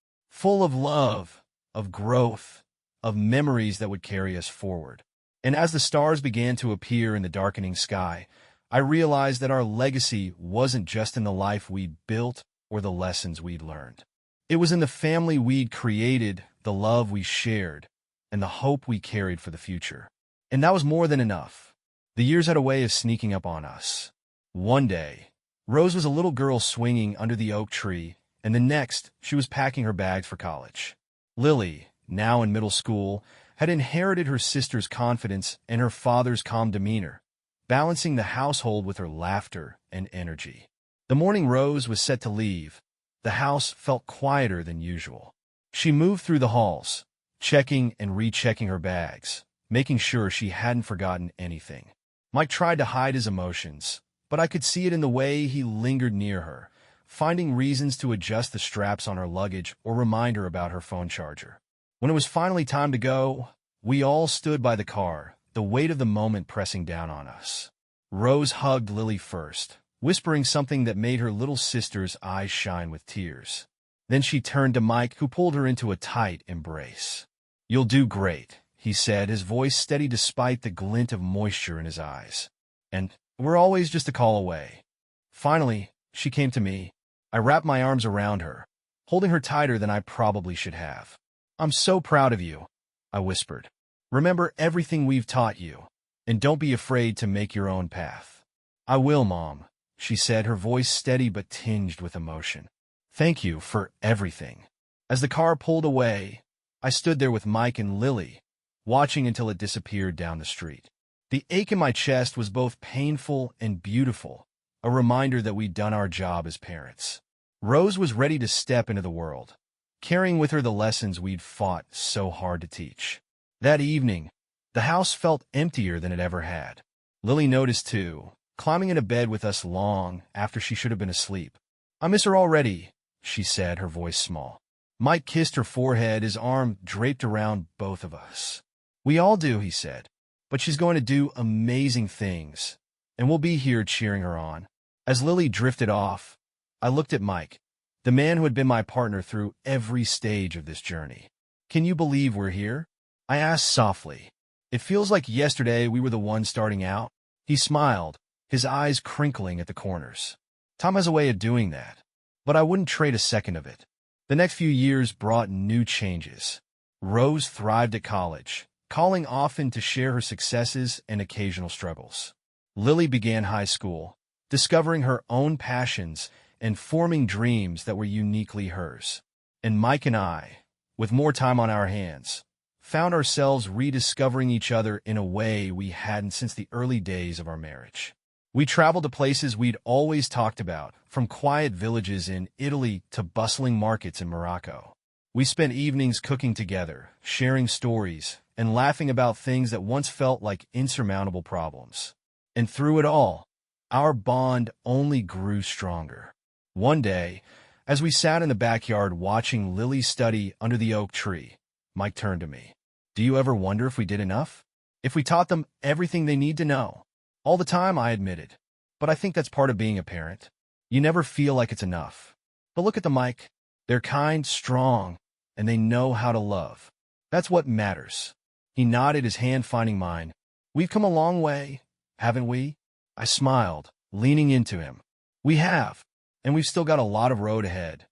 of love, of growth, of memories that would carry us forward. And as the stars began to appear in the darkening sky, I realized that our legacy wasn't just in the life we'd built or the lessons we'd learned. It was in the family we'd created, the love we shared, and the hope we carried for the future. And that was more than enough. The years had a way of sneaking up on us. One day, Rose was a little girl swinging under the oak tree, and the next, she was packing her bags for college. Lily, now in middle school, had inherited her sister's confidence and her father's calm demeanor, balancing the household with her laughter and energy. The morning Rose was set to leave, the house felt quieter than usual. She moved through the halls, checking and rechecking her bags, making sure she hadn't forgotten anything. Mike tried to hide his emotions, but I could see it in the way he lingered near her, finding reasons to adjust the straps on her luggage or remind her about her phone charger. When it was finally time to go, we all stood by the car, the weight of the moment pressing down on us. Rose hugged Lily first, whispering something that made her little sister's eyes shine with tears. Then she turned to Mike, who pulled her into a tight embrace. "You'll do great," he said, his voice steady despite the glint of moisture in his eyes. "And we're always just a call away." Finally, she came to me. I wrapped my arms around her, holding her tighter than I probably should have. "I'm so proud of you," I whispered. "Remember everything we've taught you, and don't be afraid to make your own path." "I will, Mom," she said, her voice steady but tinged with emotion. "Thank you for everything." As the car pulled away, I stood there with Mike and Lily, watching until it disappeared down the street. The ache in my chest was both painful and beautiful, a reminder that we'd done our job as parents. Rose was ready to step into the world, carrying with her the lessons we'd fought so hard to teach. That evening, the house felt emptier than it ever had. Lily noticed too, climbing into bed with us long after she should have been asleep. "I miss her already," she said, her voice small. Mike kissed her forehead, his arm draped around both of us. "We all do," he said, "but she's going to do amazing things, and we'll be here cheering her on." As Lily drifted off, I looked at Mike, the man who had been my partner through every stage of this journey. "Can you believe we're here?" I asked softly. "It feels like yesterday we were the ones starting out." He smiled, his eyes crinkling at the corners. "Time has a way of doing that, but I wouldn't trade a second of it." The next few years brought new changes. Rose thrived at college, calling often to share her successes and occasional struggles. Lily began high school, discovering her own passions and forming dreams that were uniquely hers. And Mike and I, with more time on our hands, found ourselves rediscovering each other in a way we hadn't since the early days of our marriage. We traveled to places we'd always talked about, from quiet villages in Italy to bustling markets in Morocco. We spent evenings cooking together, sharing stories, and laughing about things that once felt like insurmountable problems. And through it all, our bond only grew stronger. One day, as we sat in the backyard watching Lily study under the oak tree, Mike turned to me. "Do you ever wonder if we did enough? If we taught them everything they need to know?" "All the time," I admitted. "But I think that's part of being a parent. You never feel like it's enough. But look at them, Mike. They're kind, strong, and they know how to love. That's what matters." He nodded, his hand finding mine. "We've come a long way, haven't we?" I smiled, leaning into him. "We have, and we've still got a lot of road ahead."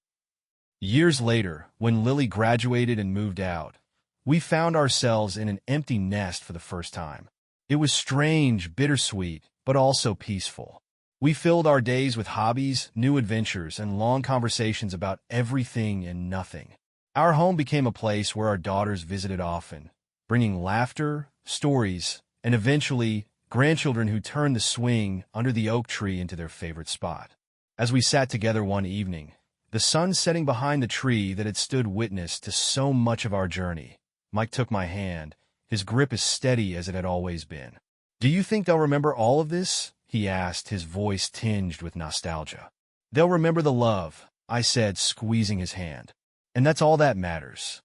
Years later, when Lily graduated and moved out, we found ourselves in an empty nest for the first time. It was strange, bittersweet, but also peaceful. We filled our days with hobbies, new adventures, and long conversations about everything and nothing. Our home became a place where our daughters visited often, bringing laughter, stories, and eventually grandchildren who turned the swing under the oak tree into their favorite spot. As we sat together one evening, the sun setting behind the tree that had stood witness to so much of our journey, Mike took my hand, his grip as steady as it had always been. "Do you think they'll remember all of this?" he asked, his voice tinged with nostalgia. "They'll remember the love," I said, squeezing his hand. "And that's all that matters."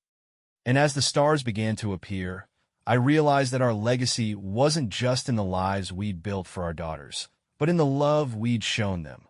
And as the stars began to appear, I realized that our legacy wasn't just in the lives we'd built for our daughters, but in the love we'd shown them.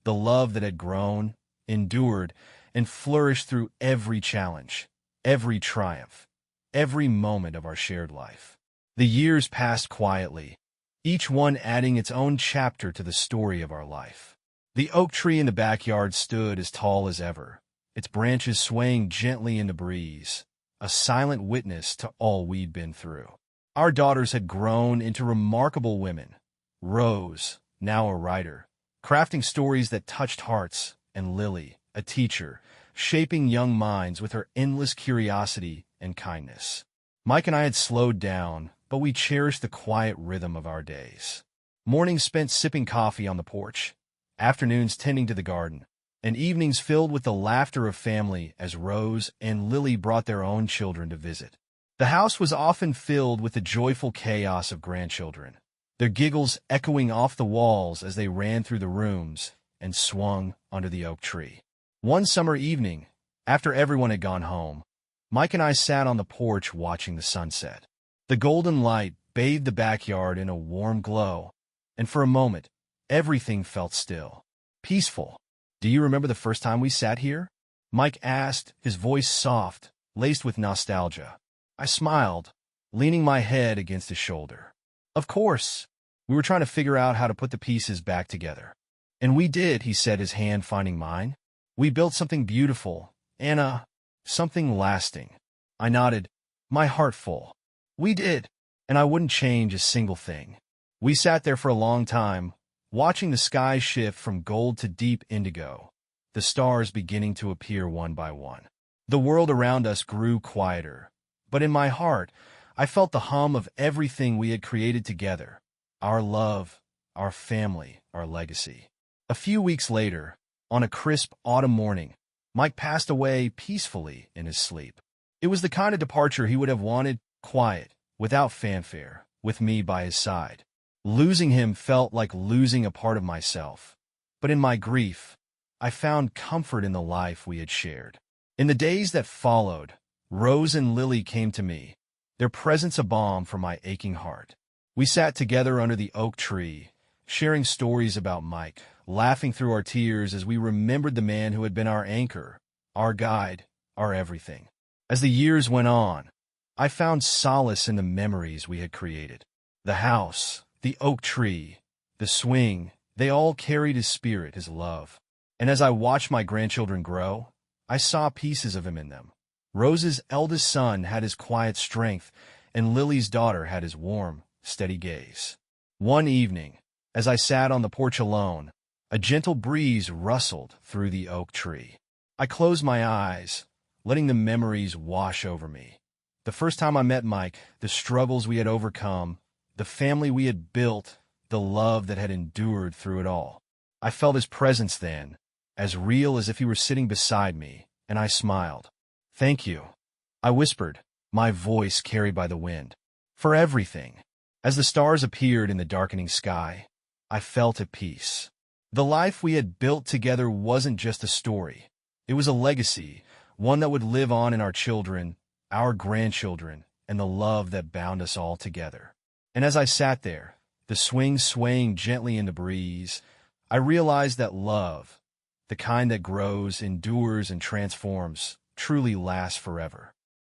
The love that had grown, endured, and flourished through every challenge, every triumph, every moment of our shared life. The years passed quietly, each one adding its own chapter to the story of our life. The oak tree in the backyard stood as tall as ever, its branches swaying gently in the breeze, a silent witness to all we'd been through. Our daughters had grown into remarkable women. Rose, now a writer, crafting stories that touched hearts, and Lily, a teacher, shaping young minds with her endless curiosity and kindness. Mike and I had slowed down, but we cherished the quiet rhythm of our days. Mornings spent sipping coffee on the porch, afternoons tending to the garden, and evenings filled with the laughter of family as Rose and Lily brought their own children to visit. The house was often filled with the joyful chaos of grandchildren, their giggles echoing off the walls as they ran through the rooms and swung under the oak tree. One summer evening, after everyone had gone home, Mike and I sat on the porch watching the sunset. The golden light bathed the backyard in a warm glow, and for a moment, everything felt still, peaceful. "Do you remember the first time we sat here?" Mike asked, his voice soft, laced with nostalgia. I smiled, leaning my head against his shoulder. "Of course. We were trying to figure out how to put the pieces back together." "And we did," he said, his hand finding mine. "We built something beautiful, Anna, something lasting." I nodded, my heart full. "We did, and I wouldn't change a single thing." We sat there for a long time, watching the sky shift from gold to deep indigo, the stars beginning to appear one by one. The world around us grew quieter, but in my heart, I felt the hum of everything we had created together, our love, our family, our legacy. A few weeks later, on a crisp autumn morning, Mike passed away peacefully in his sleep. It was the kind of departure he would have wanted, quiet, without fanfare, with me by his side. Losing him felt like losing a part of myself, but in my grief, I found comfort in the life we had shared. In the days that followed, Rose and Lily came to me, their presence a balm for my aching heart. We sat together under the oak tree, sharing stories about Mike, laughing through our tears as we remembered the man who had been our anchor, our guide, our everything. As the years went on, I found solace in the memories we had created. The house, the oak tree, the swing, they all carried his spirit, his love. And as I watched my grandchildren grow, I saw pieces of him in them. Rose's eldest son had his quiet strength, and Lily's daughter had his warm, steady gaze. One evening, as I sat on the porch alone, A gentle breeze rustled through the oak tree. I closed my eyes, letting the memories wash over me. The first time I met Mike, the struggles we had overcome, the family we had built, the love that had endured through it all. I felt his presence then, as real as if he were sitting beside me, and I smiled. "Thank you," I whispered, my voice carried by the wind. "For everything." As the stars appeared in the darkening sky, I felt at peace. The life we had built together wasn't just a story. It was a legacy, one that would live on in our children, our grandchildren, and the love that bound us all together. And as I sat there, the swing swaying gently in the breeze, I realized that love, the kind that grows, endures, and transforms, truly lasts forever.